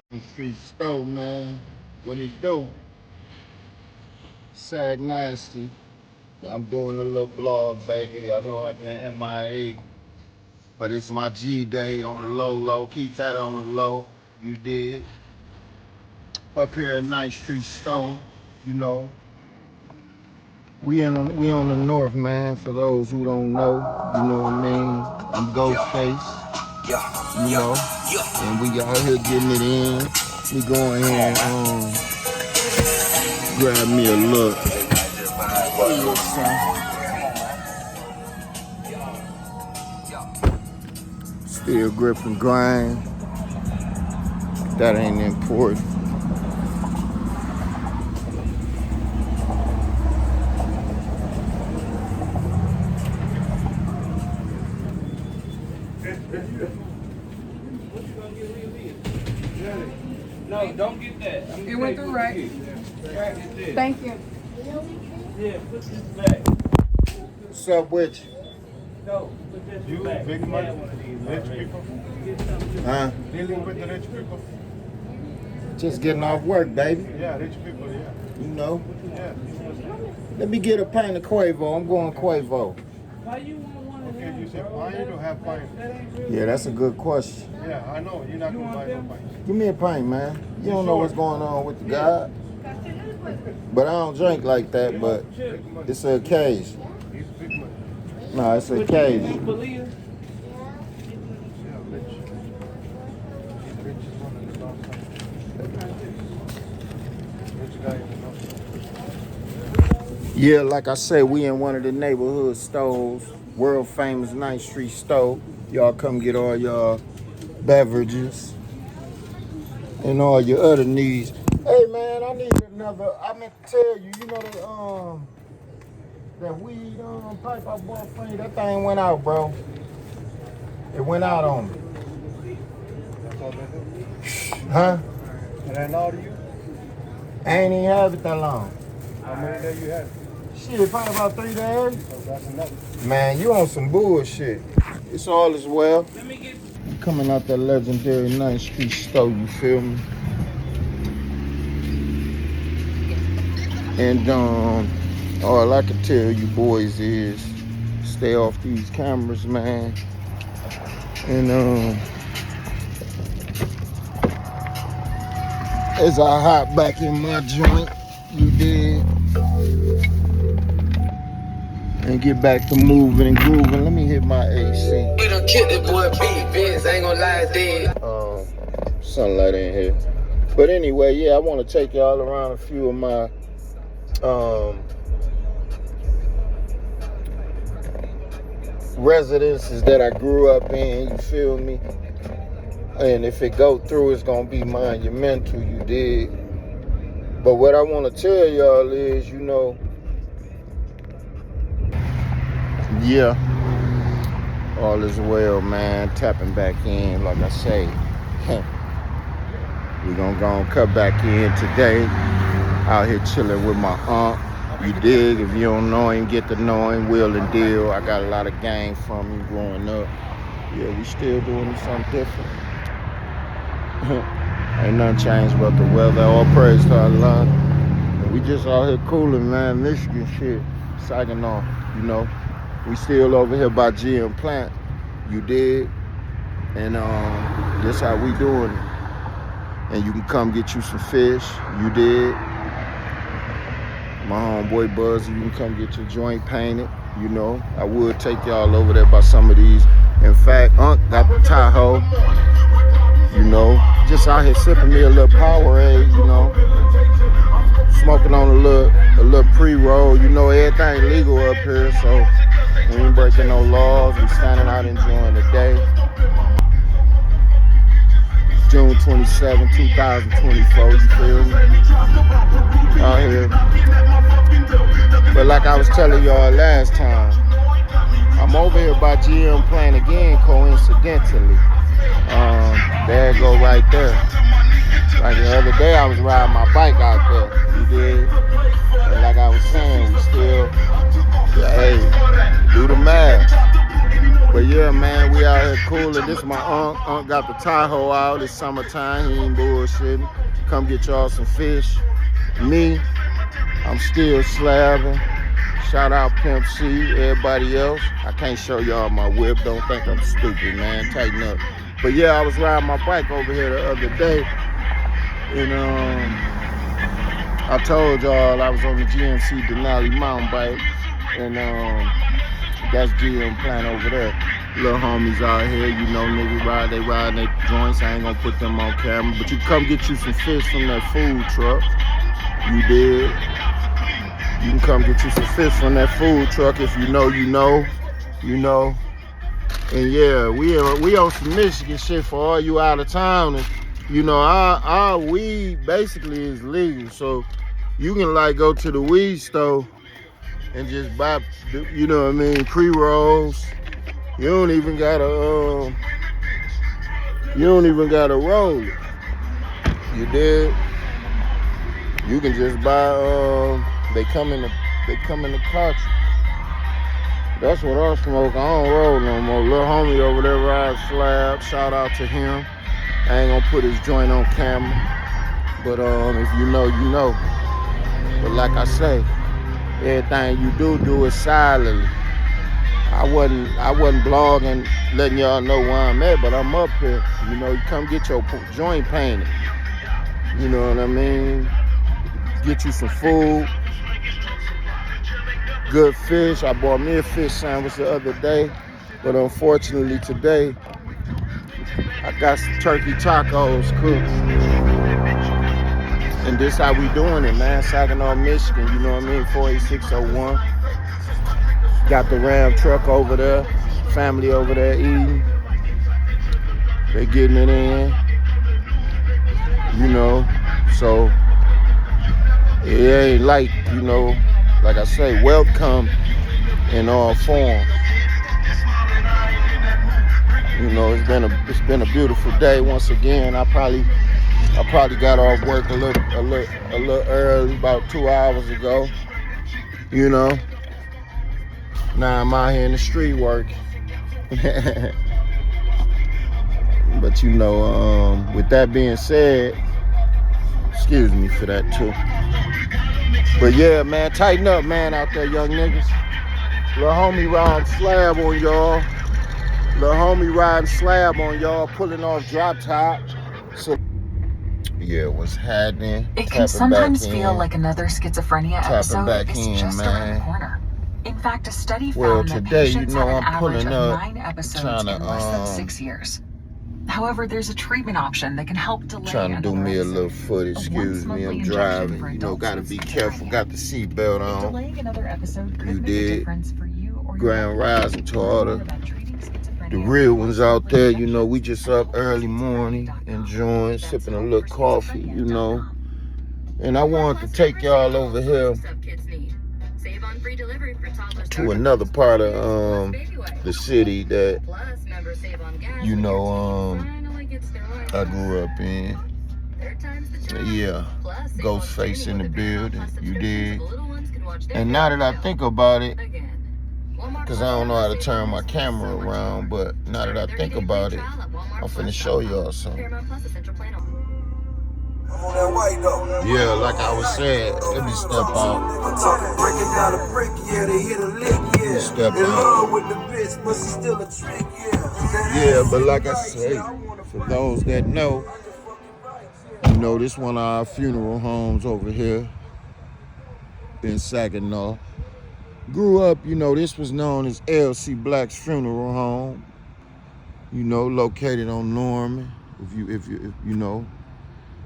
Street stove, man. What he do? Sag nasty. I'm doing a little blog, baby. I know I've been MIA, but it's my G day on the low. Keep that on the low. You did. Up here at 9th Street Stove, you know. We on the north, man. For those who don't know, you know what I mean. I'm Ghostface, you know, and we out here getting it in. We going in. Grab me a look. Still gripping grind. That ain't important. No, don't get that. It went through right. Thank you. Yeah, put this back. What's up with you? No, put this You back. big We money, had one of these rich already. people, Huh? dealing with the rich people. Just getting off work, baby. Yeah, rich people, yeah. You know. Yeah. Let me get a pint of Quavo. I'm going Quavo. Why you want one of Okay, them, you say bro? pint or have pint? That ain't real. Yeah, that's a good question. Yeah, I know. You're not You going to want buy no them? pint. Give me a pint, man. You don't know what's going on with the God. But I don't drink like that, but it's an occasion. He's big money. No, it's an What you occasion. believe? Yeah, rich. He's rich as one in the north side. Rich guy in the north side. Yeah, like I said, we in one of the neighborhood stores, world famous 9th Street store. Y'all come get all y'all beverages and all your other needs. Hey man, I need another. I meant to tell you, you know that weed pipe I bought from you. That thing went out, bro. It went out on me. That's all they do. Huh? And I know you. I ain't even have it that long. How many days you had? Shit, probably about 3 days. So that's enough. Man, you on some bullshit. It's all as well. Let me get. Coming out that legendary 9th Street store, you feel me? And all I can tell you boys is stay off these cameras, man. And as I hop back in my joint, you did, and get back to moving and grooving. Let me hit my AC. We done killed that boy B, Vince, ain't gonna lie, it's dead. Sunlight in here. But anyway, yeah, I want to take y'all around a few of my residences that I grew up in, you feel me? And if it go through, it's gonna be monumental, you dig? But what I want to tell y'all is, you know, yeah, all is well, man. Tapping back in, like I say. We're gonna go and cut back in today. Out here chilling with my aunt. You dig? If you don't know him, get to know him. Will and Deal. I got a lot of game from him growing up. Yeah, we still doing something different. Ain't nothing changed about the weather. All praise to Allah. And we just out here cooling, man. Michigan shit. Saginaw, you know. We still over here by GM Plant. You dig? And that's how we doing it. And you can come get you some fish. You did. My homeboy Buzz, you can come get your joint painted. You know, I would take y'all over there by some of these. In fact, Unc got the Tahoe. You know, just out here sipping me a little Powerade. You know, smoking on a little pre-roll. You know, everything legal up here, so we ain't breaking no laws. We standing out enjoying the day. June 27, 2024, you feel me? Out here. But like I was telling y'all last time, I'm over here by GM Plant again, coincidentally. There it go right there. Like the other day, I was riding my bike out there, you did? And like I was saying, we still, hey, do the math. But yeah, man, we out here cooling. This is my uncle. Unc got the Tahoe out. It's summertime. He ain't bullshitting. Come get y'all some fish. Me, I'm still slabbing. Shout out Pimp C, everybody else. I can't show y'all my whip. Don't think I'm stupid, man. Tighten up. But yeah, I was riding my bike over here the other day. And I told y'all I was on the GMC Denali mountain bike. And that's GM plant over there. Little homies out here, you know, niggas they ride their joints. I ain't gonna put them on camera. But you come get you some fish from that food truck. You did. You can come get you some fish from that food truck. If you know, you know. You know. And yeah, we on some Michigan shit for all you out of town. And you know, our weed basically is legal. So you can like go to the weed store and just buy, you know what I mean, pre-rolls. You don't even gotta roll it. You did. You can just buy they come in the cartridge. That's what I smoke. I don't roll no more. Little homie over there rides slab. Shout out to him. I ain't gonna put his joint on camera. But if you know, you know. But like I say, everything you do it silently. I wasn't blogging, letting y'all know where I'm at, but I'm up here. You know, you come get your joint painted. You know what I mean? Get you some food, good fish. I bought me a fish sandwich the other day, but unfortunately today, I got some turkey tacos cooked. And this how we doing it, man. Saginaw, Michigan, you know what I mean? 48601. Got the Ram truck over there, family over there eating. They getting it in, you know. So it ain't like, you know, like I say, wealth come in all forms. You know, it's been a beautiful day once again. I probably got off work a little early, about 2 hours ago. You know. Now I'm out here in the street working. But you know, with that being said, excuse me for that too. But yeah, man, tighten up, man, out there, young niggas. Little homie riding slab on y'all. Little homie riding slab on y'all, pulling off drop top. So yeah, what's happening? It can sometimes feel like another schizophrenia episode is just around the corner. In fact, a study found that patients had an average of 9 episodes in less than 6 years. However, there's a treatment option that can help delay. Trying to do me a little foot. Excuse me, I'm driving. You know, gotta be careful. Got the seatbelt on. Delaying another episode could You make did. a difference for you or Grand rising to all the real ones out there. You know, we just up early morning, enjoying, sipping a little coffee. You know, and I wanted to take y'all over here to another part of the city that, you know, I grew up in. Yeah, Ghostface in the building, you did. And now that I think about it, because I don't know how to turn my camera around, but now that I think about it, I'm finna show y'all something. Yeah, like I was saying, let me step out. Let me step out. Yeah, but like I say, for those that know, you know, this one of our funeral homes over here in Saginaw. Grew up, you know, this was known as LC Black's funeral home. You know, located on Norman. If you know.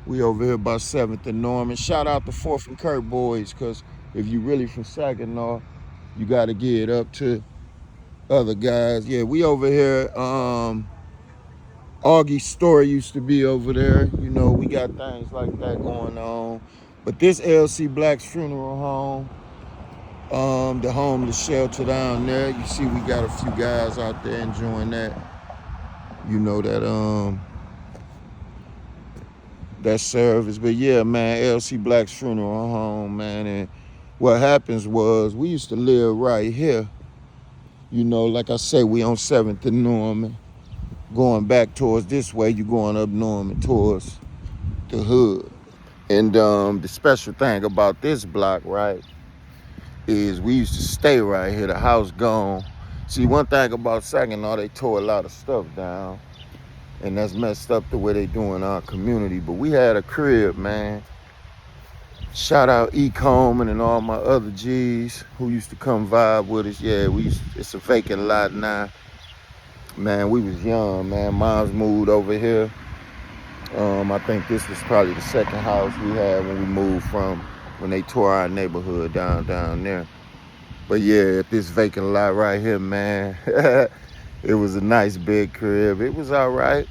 We over here by 7th and Norman. Shout out the 4th and Kirk boys, because if you really from Saginaw, you got to get up to other guys. Yeah, we over here. Augie's store used to be over there. You know, we got things like that going on. But this LC Black's funeral home, the homeless shelter down there, you see we got a few guys out there enjoying that. You know, that service. But yeah, man, LC Black's funeral home, man. And what happens was, we used to live right here. You know, like I say, we on 7th and Norman. going back towards this way, you going up Norman towards the hood. And the special thing about this block, right, is we used to stay right here. The house gone. See, one thing about Saginaw, they tore a lot of stuff down. And that's messed up the way they do in our community. But we had a crib, man. Shout out E. Coleman and all my other G's who used to come vibe with us. Yeah, it's a vacant lot now. Man, we was young, man. Mom's moved over here. I think this was probably the second house we had when we moved from when they tore our neighborhood down there. But yeah, at this vacant lot right here, man, it was a nice big crib. It was all right.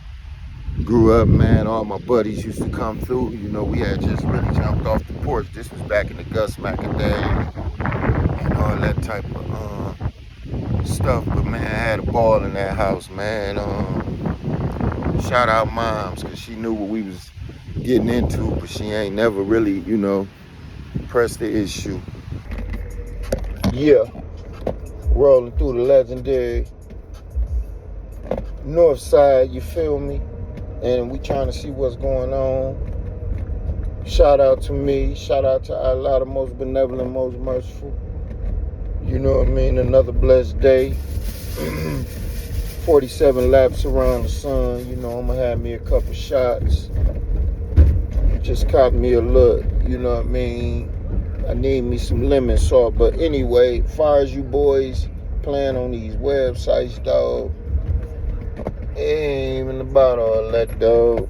Grew up, man. All my buddies used to come through. You know, we had just really jumped off the porch. This was back in the Gus Macker days and all that type of stuff. But man, I had a ball in that house, man. Shout out Moms, because she knew what we was getting into, but she ain't never really, you know, pressed the issue. Yeah, rolling through the legendary north side, you feel me? And we trying to see what's going on. Shout out to me, shout out to Allah, the most benevolent, most merciful. You know what I mean? Another blessed day. 47 laps around the sun. You know, I'm gonna have me a couple shots. Just caught me a look, you know what I mean? I need me some lemon salt. But anyway, as far as you boys playing on these websites, dog, it ain't even about all that, dog.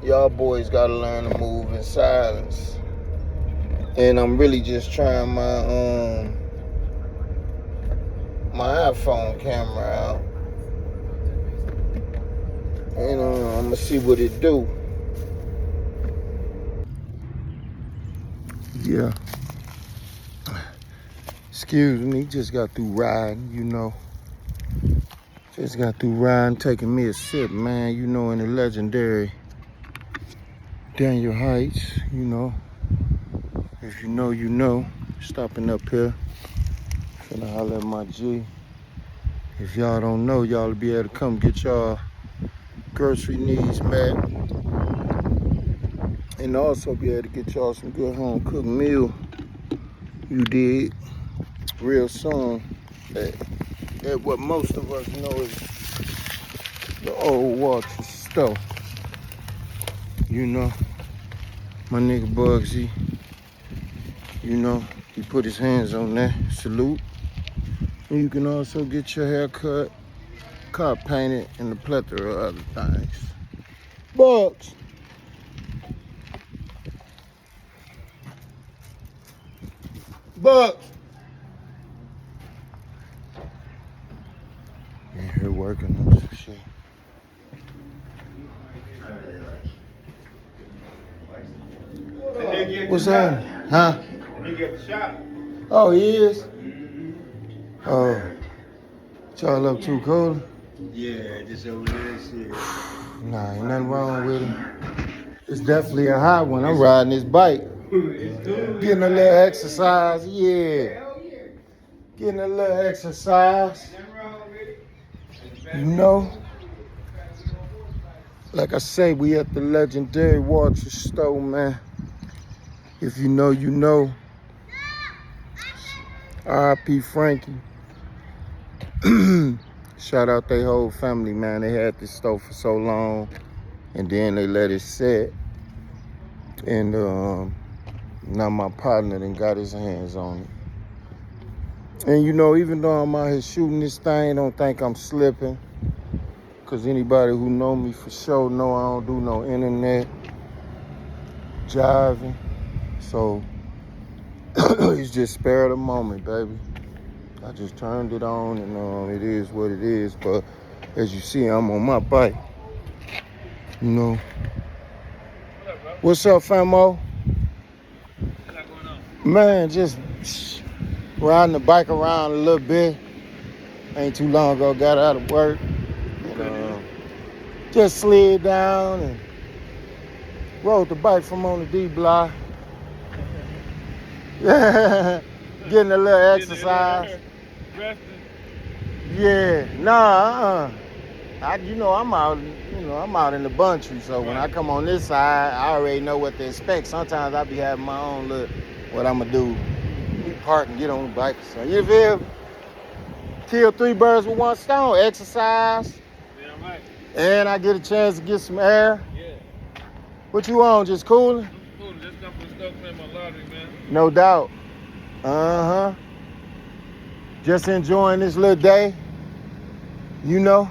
Y'all boys gotta learn to move in silence. And I'm really just trying my iPhone camera out. And I'm gonna see what it do. Yeah. Excuse me, just got through riding, you know. Just got through riding, taking me a sip, man, you know, in the legendary Daniel Heights, you know. If you know, you know. Stopping up here. Finna holler at my G. If y'all don't know, y'all will be able to come get y'all grocery needs met. And also be able to get y'all some good home cooked meal. You did. Real soon. At what most of us know is the old Walter stuff. You know, my nigga Bugsy, you know, he put his hands on that. Salute. And you can also get your hair cut, car painted, and a plethora of other things. Bugs. Bugs. In here working on some shit. What's that? Huh? You get the shot. Oh, he is? Oh. Y'all up too cold? Yeah, just over there, shit. Nah, ain't nothing wrong with it. It's definitely a hot one. I'm riding this bike. Getting a little exercise, yeah. Getting a little exercise. You know? Like I say, we at the legendary Walter store, man. If you know, you know. R.I.P. Frankie. Shout out their whole family, man. They had this store for so long, and then they let it set. And now my partner done got his hands on it. And you know, even though I'm out here shooting this thing, don't think I'm slipping. Cause anybody who know me for sure know I don't do no internet jiving. So it's just spare of the moment, baby. I just turned it on and it is what it is. But as you see, I'm on my bike. You know. What's up, famo? What's going on? Man, just riding the bike around a little bit. Ain't too long ago, got out of work. And, just slid down and rode the bike from on the D block. Yeah, getting a little exercise. Yeah, nah, I'm out, I'm out in the country. So when I come on this side, I already know what to expect. Sometimes I be having my own look, what I'm gonna do. Park and get on the bike. So you feel? Kill 3 birds with 1 stone. Exercise. Yeah, right. And I get a chance to get some air. Yeah. What you on? Just cooling? I'm cool. Just come for stuff in my lottery, man. No doubt. Uh-huh. Just enjoying this little day. You know?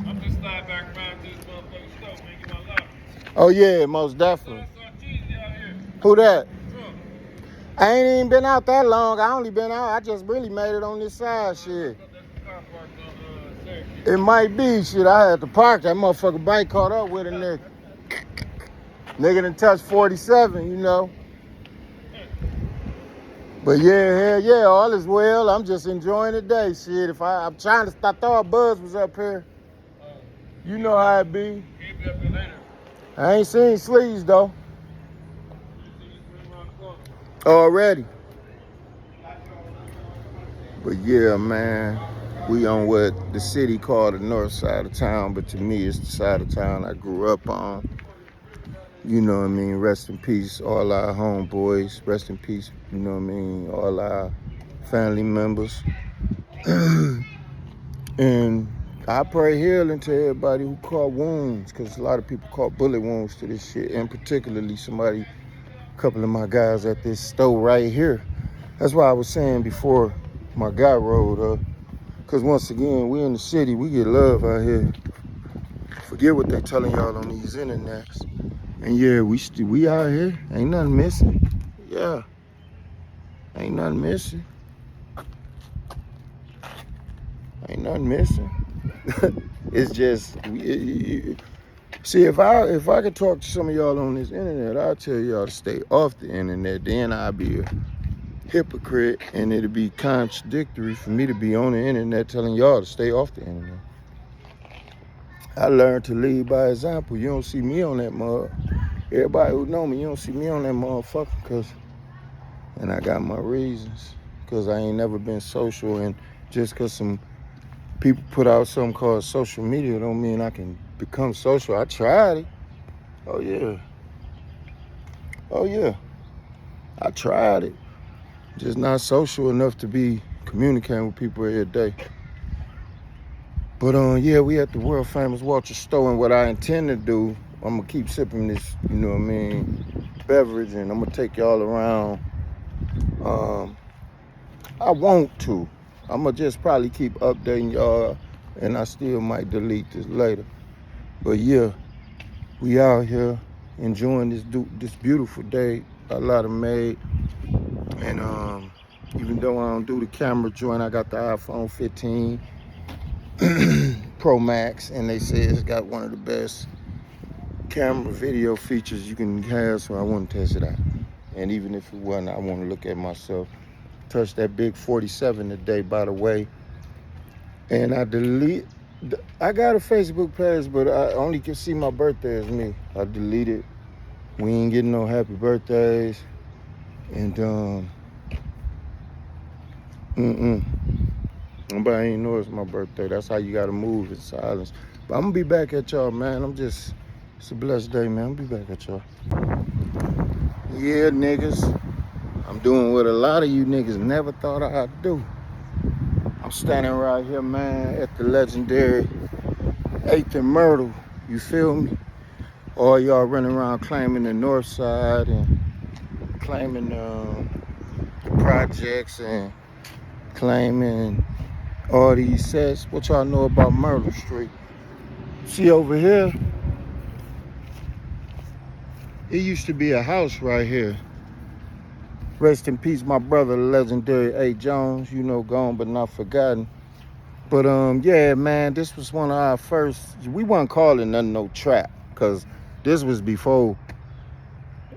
I'm just slide back around to this motherfucking stove, man. Get my lottery. Oh yeah, most definitely. Out here. Who that? Trump. I ain't even been out that long. I only been out. I just really made it on this side, shit. It might be, shit. I had to park. That motherfucker bike caught up with a nigga. Nigga done touched 47, you know. But yeah, hell yeah, all is well. I'm just enjoying the day, shit. I'm trying to, I thought Buzz was up here. You know how it be. I ain't seen Sleeves though. Already. But yeah, man, we on what the city called the north side of town, but to me it's the side of town I grew up on. You know what I mean? Rest in peace, all our homeboys. Rest in peace, you know what I mean? All our family members. And I pray healing to everybody who caught wounds, because a lot of people caught bullet wounds to this shit, and particularly a couple of my guys at this store right here. That's why I was saying before my guy rolled up, because once again, we in the city, we get love out here. Forget what they telling y'all on these internets. And yeah, we out here, ain't nothing missing. Yeah, ain't nothing missing. Ain't nothing missing. It's just, see, if I could talk to some of y'all on this internet, I'll tell y'all to stay off the internet. Then I'll be a hypocrite, and it'll be contradictory for me to be on the internet telling y'all to stay off the internet. I learned to lead by example. You don't see me on that mug. Everybody who know me, you don't see me on that motherfucker, and I got my reasons, because I ain't never been social, and just because some people put out something called social media don't mean I can become social. I tried it. Oh yeah. Oh yeah. I tried it. Just not social enough to be communicating with people every day. But yeah, we at the world famous Walter store, and what I intend to do, I'm gonna keep sipping this, you know what I mean, beverage, and I'm gonna take y'all around. I want to. I'm gonna just probably keep updating y'all, and I still might delete this later. But yeah, we out here enjoying this beautiful day Allah done made. And even though I don't do the camera joint, I got the iPhone 15 Pro Max, and they say it's got one of the best camera video features you can have, so I want to test it out. And even if it wasn't, I want to look at myself. Touched that big 47 today, by the way. And I got a Facebook page, but I only can see my birthday as me. I deleted. We ain't getting no happy birthdays. And nobody ain't know it's my birthday. That's how you gotta move in silence. But I'm gonna be back at y'all, man. It's a blessed day, man. I'm gonna be back at y'all. Yeah, niggas. I'm doing what a lot of you niggas never thought I'd do. I'm standing right here, man, at the legendary 8th and Myrtle. You feel me? All y'all running around claiming the north side and claiming the projects and claiming all these sets. What y'all know about Myrtle Street? See over here, it used to be a house right here. Rest in peace, my brother, the legendary A. Jones, you know, gone but not forgotten. But yeah, man, this was one of our first, we wasn't calling nothing no trap, because this was before.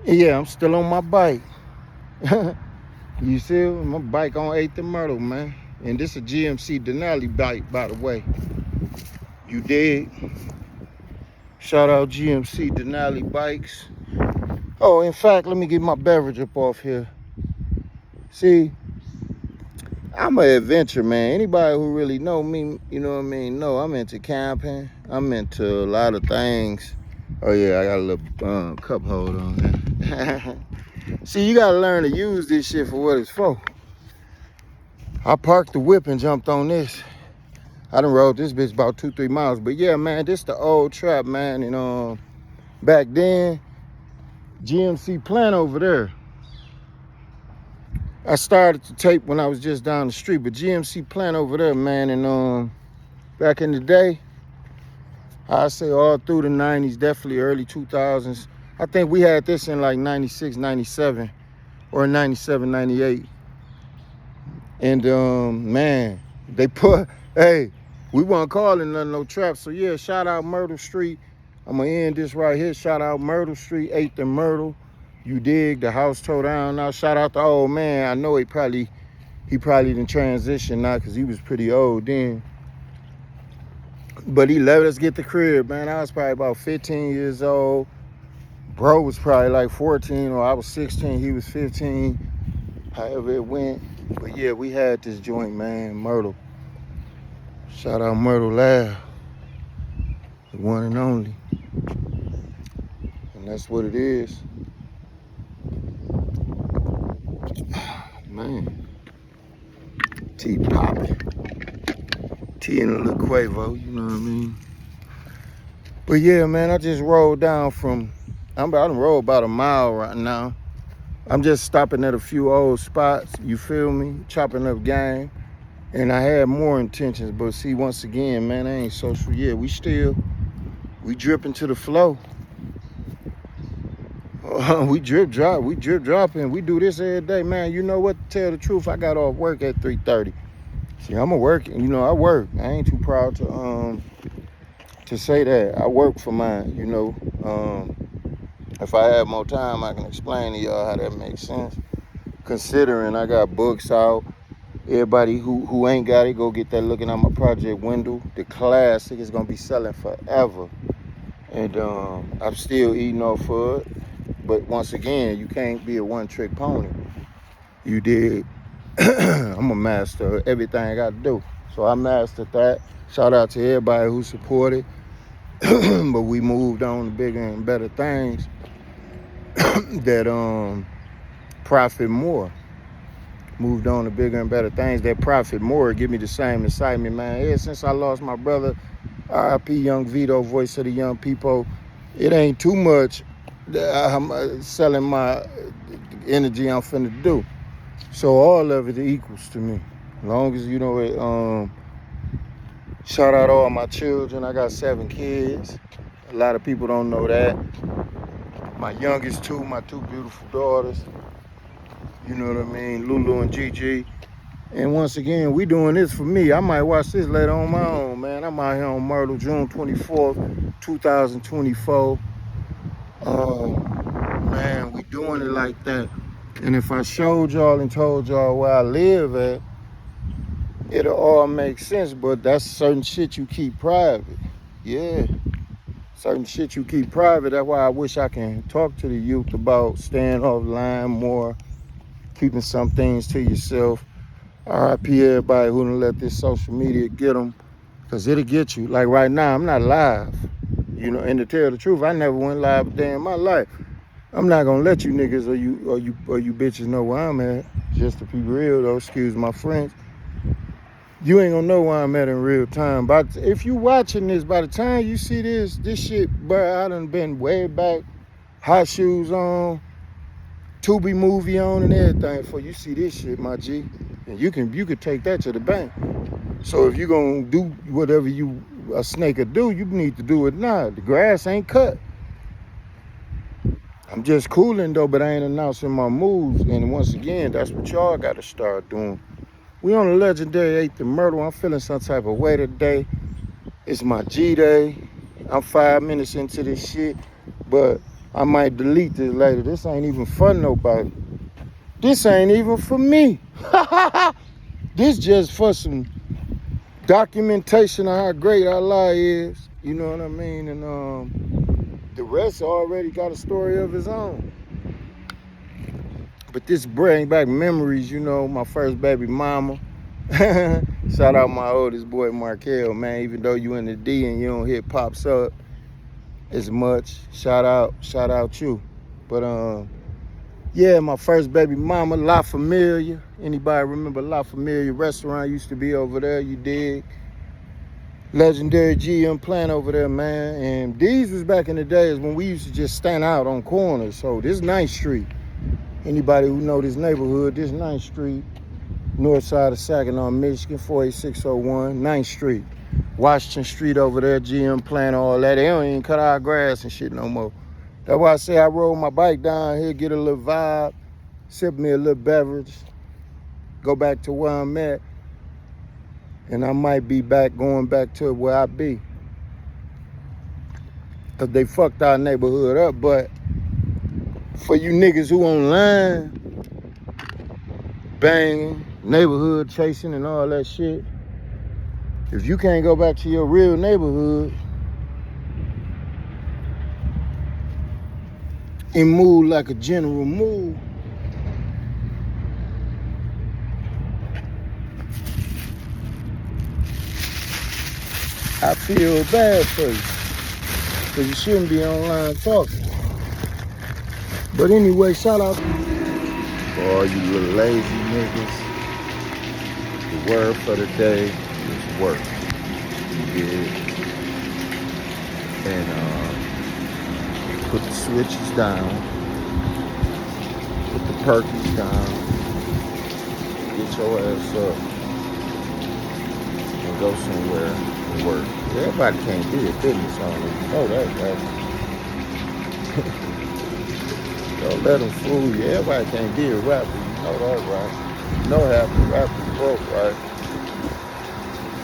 Yeah, I'm still on my bike. You see, my bike on 8th and Myrtle, man. And this a GMC Denali bike, by the way. You dig? Shout out GMC Denali bikes. Oh, in fact, let me get my beverage up off here. See, I'm an adventure man. Anybody who really know me, you know what I mean, know I'm into camping. I'm into a lot of things. Oh yeah, I got a little cup holder on there. See, you gotta learn to use this shit for what it's for. I parked the whip and jumped on this. I done rode this bitch about 2-3 miles. But yeah, man, this the old trap, man. And back then, GMC plant over there. I started to tape when I was just down the street, but GMC plant over there, man. And back in the day, I say all through the 90s, definitely early 2000s. I think we had this in like 96, 97, or 97, 98. And man, they put, hey, we weren't calling nothing no trap. So yeah, shout out Myrtle Street. I'm gonna end this right here. Shout out Myrtle Street, 8th and Myrtle. You dig? The house tore down now. Shout out the old man. I know he probably didn't transition now because he was pretty old then. But he let us get the crib, man. I was probably about 15 years old. Bro was probably like 14, or I was 16, he was 15. However it went. But yeah, we had this joint, man, Myrtle. Shout out Myrtle Lab. The one and only. And that's what it is. Man. Tea popping. Tea in a little Quavo, you know what I mean? But yeah, man, I just rolled down I done rolled about a mile right now. I'm just stopping at a few old spots, you feel me? Chopping up game. And I had more intentions, but see, once again, man, I ain't social yet. We dripping to the flow. We drip dropping. We do this every day, man. You know what? To tell the truth, I got off work at 3:30. See, I'm a working. You know, I work. I ain't too proud to say that. I work for mine. You know, if I have more time, I can explain to y'all how that makes sense. Considering I got books out. Everybody who ain't got it, go get that looking at my project window. The classic is gonna be selling forever. And I'm still eating off of it. But once again, you can't be a one-trick pony. You dig? I'm a master of everything I gotta do. So I mastered that. Shout out to everybody who supported. But we moved on to bigger and better things that profit more. Moved on to bigger and better things that profit more. Give me the same excitement, man. Ever since I lost my brother, R.I.P. Young Vito, voice of the young people, it ain't too much that I'm selling my energy I'm finna do. So all of it equals to me. As long as, you know it, shout out all my children. I got 7 kids. A lot of people don't know that. My youngest 2, my 2 beautiful daughters. You know what I mean? Lulu and Gigi. And once again, we doing this for me. I might watch this later on my own, man. I'm out here on Myrtle, June 24th, 2024. Man, we doing it like that. And if I showed y'all and told y'all where I live at, it'll all make sense. But that's certain shit you keep private. Yeah. Certain shit you keep private. That's why I wish I can talk to the youth about staying offline more, keeping some things to yourself. RIP everybody who done let this social media get them, because it'll get you. Like right now, I'm not live. You know, and to tell the truth, I never went live a day in my life. I'm not gonna let you niggas or you bitches know where I'm at. Just to be real though, excuse my French. You ain't gonna know where I'm at in real time. But if you watching this, by the time you see this shit, bro, I done been way back, hot shoes on, Tubi movie on and everything for you see this shit, my G. And you can take that to the bank. So if you gonna do whatever a snake will do, you need to do it now. The grass ain't cut. I'm just cooling though, but I ain't announcing my moves. And once again, that's what y'all gotta start doing. We on a legendary 8th and Myrtle. I'm feeling some type of way today. It's my G day. I'm 5 minutes into this shit, but I might delete this later. This ain't even for nobody. This ain't even for me. This just for some documentation of how great Allah is. You know what I mean? And the rest already got a story of his own. But this bring back memories, you know, my first baby mama. Shout out my oldest boy, Markel, man. Even though you in the D and you don't hit pops up as much, shout out you. But yeah, my first baby mama, La Familia. Anybody remember La Familia restaurant used to be over there? You dig? Legendary GM plant over there, man. And these was back in the days when we used to just stand out on corners. So this 9th Street. Anybody who know this neighborhood, this 9th Street, north side of Saginaw, Michigan, 48601, 9th Street. Washington Street over there, GM plant, all that. They don't even cut our grass and shit no more. That's why I say I rode my bike down here, get a little vibe, sip me a little beverage, go back to where I'm at, and I might be going back to where I be. Cause they fucked our neighborhood up, but for you niggas who online, banging, neighborhood chasing and all that shit, if you can't go back to your real neighborhood and move like a general move, I feel bad for you, because you shouldn't be online talking. But anyway, shout out for all you little lazy niggas. The word for the day is work. You dig? And put the switches down, put the perkies down, get your ass up, and go somewhere and work. Everybody can't be a business owner. You know that, right? Don't let them fool you. Everybody can't be a rapper. You know that, right? You know half the rappers broke, right?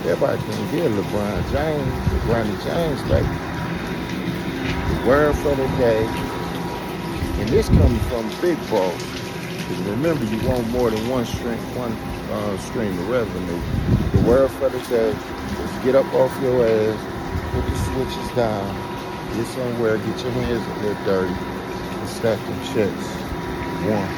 Everybody can't be a LeBron James, baby. The word for the day, and this coming from Big Boss. Because remember, you want more than one stream of revenue. The word for the day is get up off your ass, put the switches down, get somewhere, get your hands a little dirty, and stack them checks. One.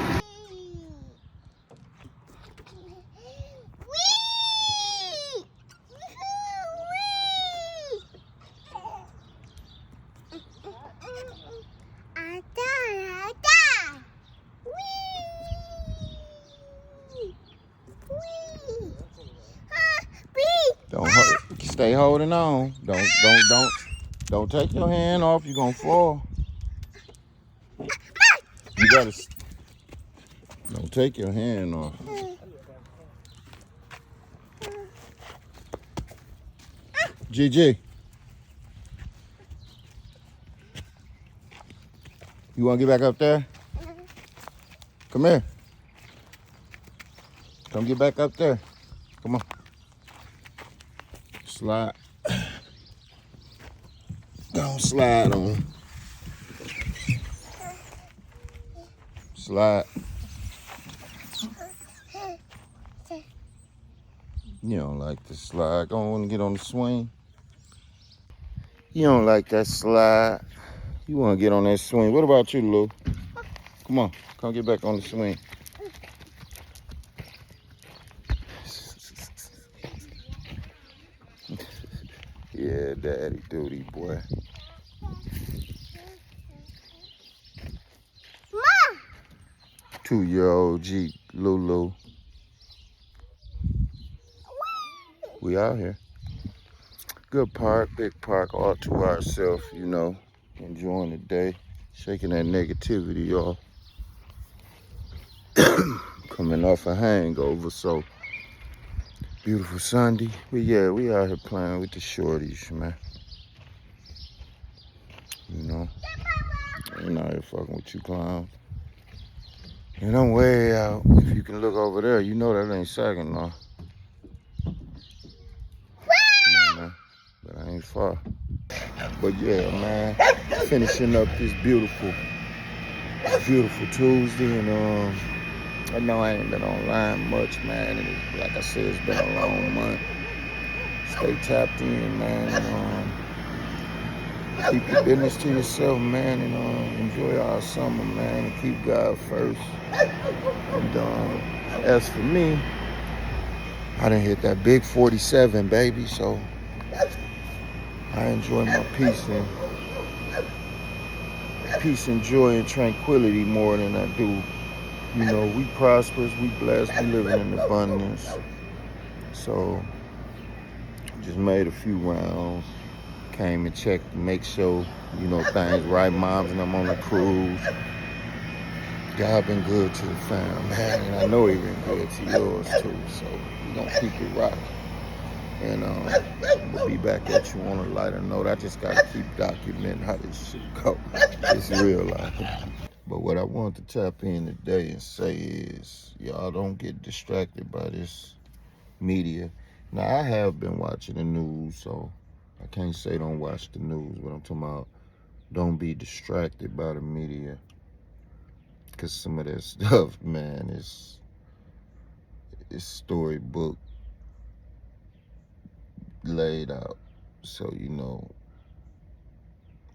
Stay holding on. Don't take your hand off. You're gonna fall. You gotta. Don't take your hand off. GG. You wanna get back up there? Come here. Come get back up there. Come on. Slide. Don't slide on. Slide. You don't like the slide. Don't want to get on the swing. You don't like that slide. You want to get on that swing. What about you, Lou? Come on. Come get back on the swing. Yeah, daddy duty, boy. Mom! 2-year-old Jeep, Lulu. We out here. Good park, big park, all to ourselves, you know. Enjoying the day, shaking that negativity off. Coming off a hangover, so beautiful Sunday. But yeah, we out here playing with the shorties, man. You know, ain't out here fucking with you clowns. And I'm way out. If you can look over there, you know that ain't Saginaw. Come on, man. But I ain't far. But yeah, man, finishing up this beautiful Tuesday, and I know I ain't been online much, man. And like I said, it's been a long month. Stay tapped in, man. keep your business to yourself, man, and enjoy our summer, man, and keep God first. And as for me, I done hit that big 47, baby, so I enjoy my peace and joy and tranquility more than I do. You know, we prosperous, we blessed, we living in abundance. So just made a few rounds, came and checked to make sure, you know, things right. Moms and I'm on the cruise. God been good to the fam, man, and I know he been good to yours too. So we gonna keep it rocking. And we'll be back at you on a lighter note. I just gotta keep documenting how this shit go. It's real out here. But what I want to tap in today and say is, y'all don't get distracted by this media. Now, I have been watching the news, so I can't say don't watch the news, but I'm talking about don't be distracted by the media. Because some of that stuff, man, is storybook laid out. So, you know,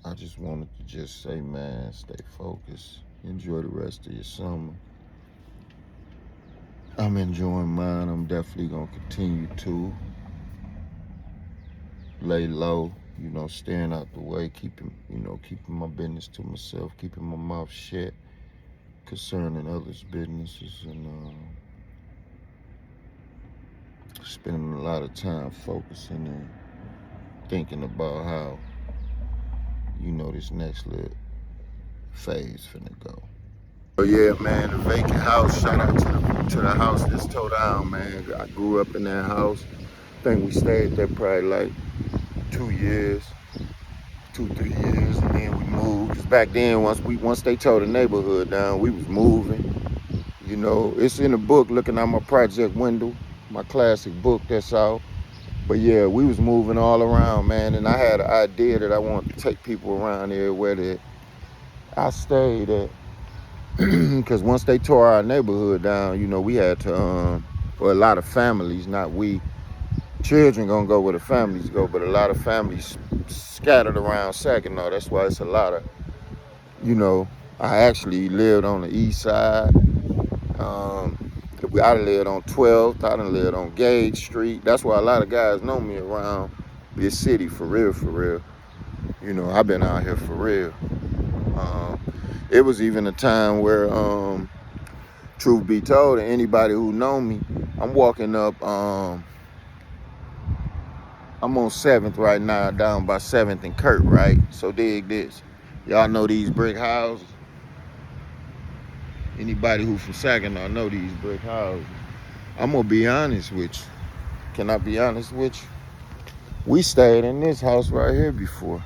I just wanted to just say, man, stay focused. Enjoy the rest of your summer. I'm enjoying mine. I'm definitely going to continue to lay low, you know, staying out the way, keeping my business to myself, keeping my mouth shut concerning others' businesses, and spending a lot of time focusing and thinking about how, you know, this next little phase finna go. Oh yeah, man, the vacant house, shout out to the house that's tore down, man. I grew up in that house. I think we stayed there probably like 2 years. 2-3 years, and then we moved. Cause back then, once they tore the neighborhood down, we was moving. You know, it's in the book. Looking out my project window, my classic book that's out. But yeah, we was moving all around, man. And I had an idea that I wanted to take people around everywhere that I stayed at. Cause once they tore our neighborhood down, you know, we had to, or a lot of families, not we. Children gonna go where the families go, but a lot of families scattered around Saginaw. That's why it's a lot of, you know, I actually lived on the east side. I done lived on 12th. I done lived on Gage Street. That's why a lot of guys know me around this city, for real, for real. You know, I've been out here for real. It was even a time where, truth be told, and anybody who know me, I'm walking up, I'm on 7th right now, down by 7th and Kurt, right? So dig this. Y'all know these brick houses? Anybody who from Saginaw know these brick houses. I'm gonna be honest with you. Can I be honest with you? We stayed in this house right here before.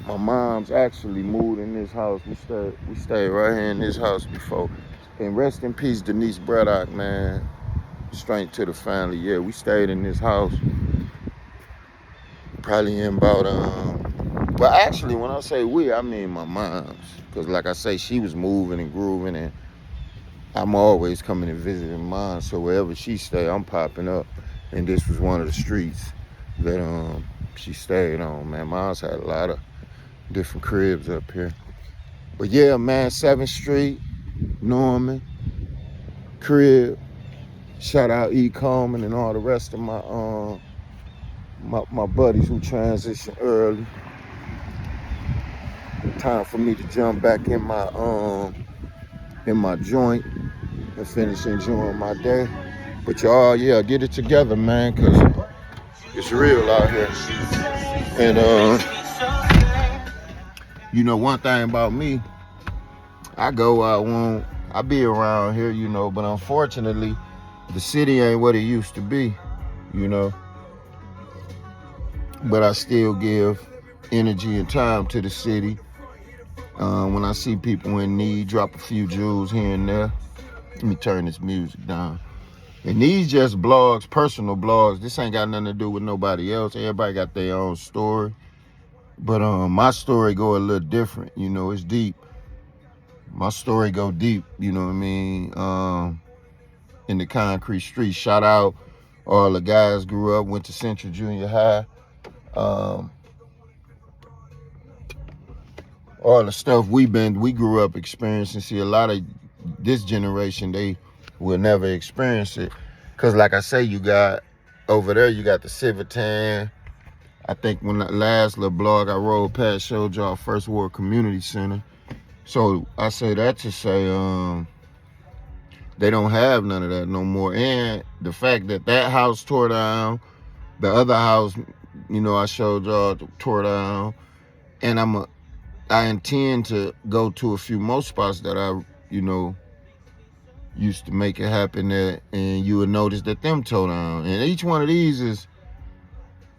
My mom's actually moved in this house. We stayed right here in this house before. And rest in peace, Denise Braddock, man. Strength to the family. Yeah, we stayed in this house. Probably in about, well, actually, when I say we, I mean my mom's. Because like I say, she was moving and grooving, and I'm always coming and visiting mine. So wherever she stayed, I'm popping up. And this was one of the streets that she stayed on, man. Mom's had a lot of different cribs up here. But yeah, man, 7th Street, Norman, crib. Shout out E. Coleman and all the rest of my buddies who transitioned early. Time for me to jump back in my joint and finish enjoying my day. But y'all, yeah, get it together, man, cause it's real out here. And you know, one thing about me, I go out, I be around here, you know, but unfortunately, the city ain't what it used to be, you know. But I still give energy and time to the city. When I see people in need, drop a few jewels here and there. Let me turn this music down. And these just blogs, personal blogs. This ain't got nothing to do with nobody else. Everybody got their own story. But my story go a little different. You know, it's deep. My story go deep, you know what I mean? In the concrete streets. Shout out all the guys grew up, went to Central Junior High. all the stuff we grew up experiencing. See, a lot of this generation, they will never experience it. Cause like I say, you got over there, you got the Civitan. I think when that last little blog I rode past showed y'all First Ward Community Center. So I say that to say, they don't have none of that no more. And the fact that that house tore down, the other house, I showed y'all tore down, and I intend to go to a few more spots that I, used to make it happen at, and you would notice that them tore down. And each one of these is,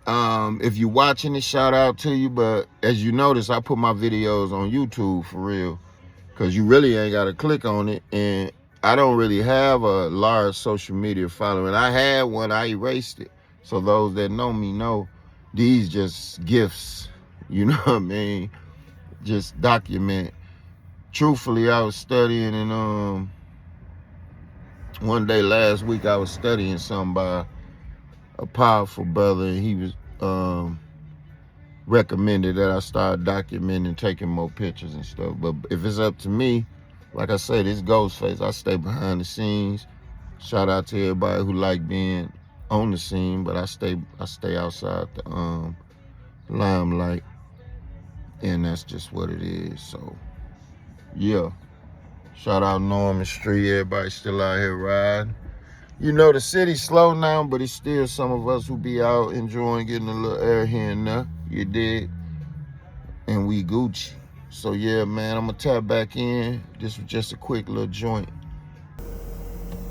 if you're watching it, shout out to you. But as you notice, I put my videos on YouTube for real, because you really ain't got to click on it. And I don't really have a large social media following. I had one, I erased it. So those that know me know these just gifts, you know what I mean? Just document. Truthfully, I was studying, and one day last week I was studying something by a powerful brother, and he was recommended that I start documenting, taking more pictures and stuff. But if it's up to me, like I say, this Ghostface, I stay behind the scenes. Shout out to everybody who like being on the scene, but I stay outside the limelight, and that's just what it is. So yeah, shout out Norman Street, everybody still out here riding. The city's slow now, but it's still some of us who be out enjoying getting a little air here and there, you dig? And we Gucci. So yeah, man, I'm gonna tap back in. This was just a quick little joint.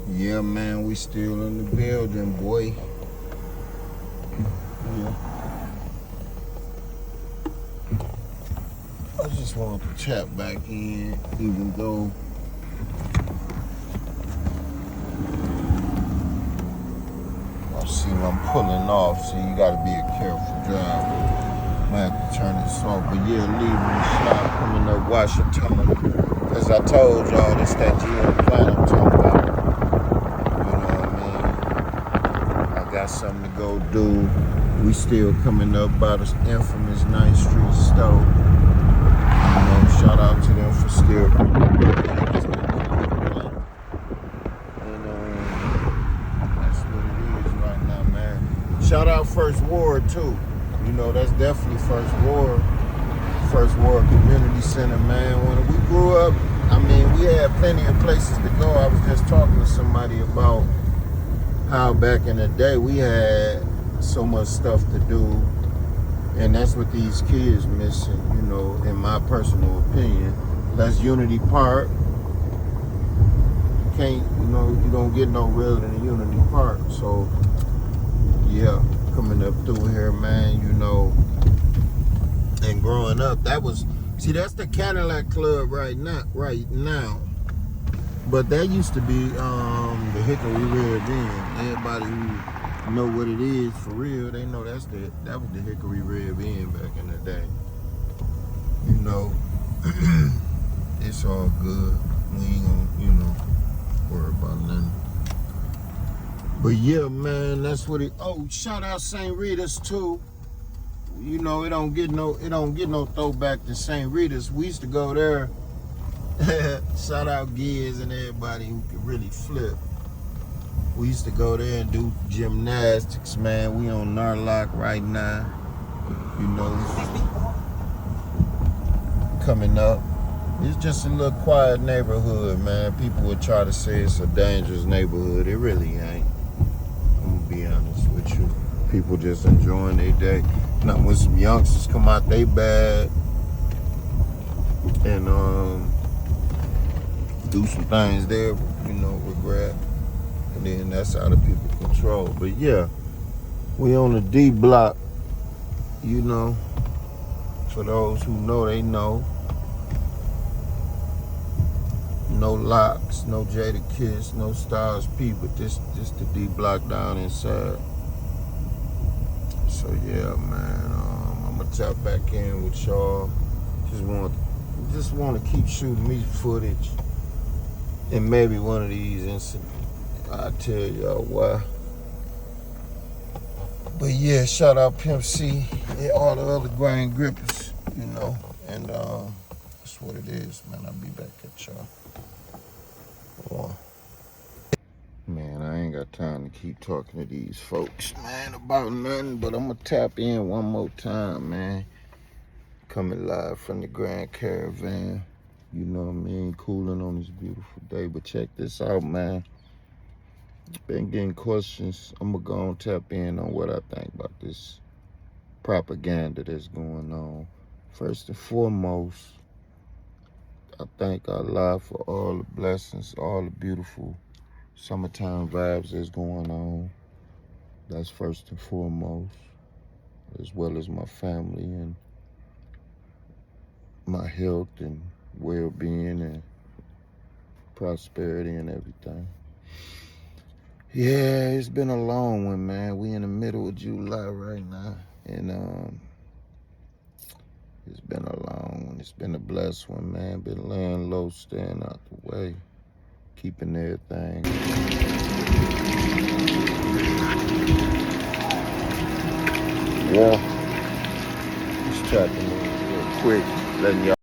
Yeah, man, we still in the building, boy. Yeah. I just wanted to tap back in, even though I see I'm pulling off, so you gotta be a careful driver. Might have to turn this off, but yeah, leaving the shop, coming up Washington. As I told y'all, this that GM plan I'm talking about. You know what I mean? I got something to go do. We still coming up by the infamous 9th Street store. Shout out to them for still. And that's what it is right now, man. Shout out First Ward too. That's definitely First Ward Community Center, man. When we grew up, we had plenty of places to go. I was just talking to somebody about how back in the day we had so much stuff to do, and that's what these kids missing, in my personal opinion. That's Unity Park. You can't, you don't get no realer than Unity Park. So yeah, coming up through here, man, and growing up, that's the Cadillac Club right now. But that used to be the Hickory Red Inn. Everybody who know what it is for real, they know that was the Hickory Red Inn back in the day. It's all good. We ain't gonna, worry about nothing. But yeah, man, that's what it. Oh, shout out St. Rita's too. It don't get no throwback to St. Rita's. We used to go there. Shout out Giz and everybody who could really flip. We used to go there and do gymnastics, man. We on Narlock right now. Coming up. It's just a little quiet neighborhood, man. People would try to say it's a dangerous neighborhood. It really ain't. I'm gonna be honest with you. People just enjoying their day. Now when some youngsters come out they bad and do some things there, regret. And then that's out of people's control. But yeah, we on the D block, for those who know, they know. No Locks, no Jada Kiss, no Styles P, but just the D block down inside. So yeah, man, I'm gonna tap back in with y'all. Just want to keep shooting me footage, and maybe one of these incidents, I'll tell y'all why. But yeah, shout out Pimp C and all the other grain grippers, and that's what it is, man. I'll be back at y'all. Well, man, I ain't got time to keep talking to these folks, man, about nothing, but I'm gonna tap in one more time, man. Coming live from the Grand Caravan. You know what I mean? Cooling on this beautiful day. But check this out, man. Been getting questions. I'm gonna go and tap in on what I think about this propaganda that's going on. First and foremost, I thank Allah for all the blessings, all the beautiful summertime vibes that's going on. That's first and foremost, as well as my family and my health and well-being and prosperity and everything. Yeah, it's been a long one, man. We in the middle of July right now, and it's been a long one. It's been a blessed one, man. Been laying low, staying out the way, keeping everything. Yeah, just tapping in real quick, letting y'all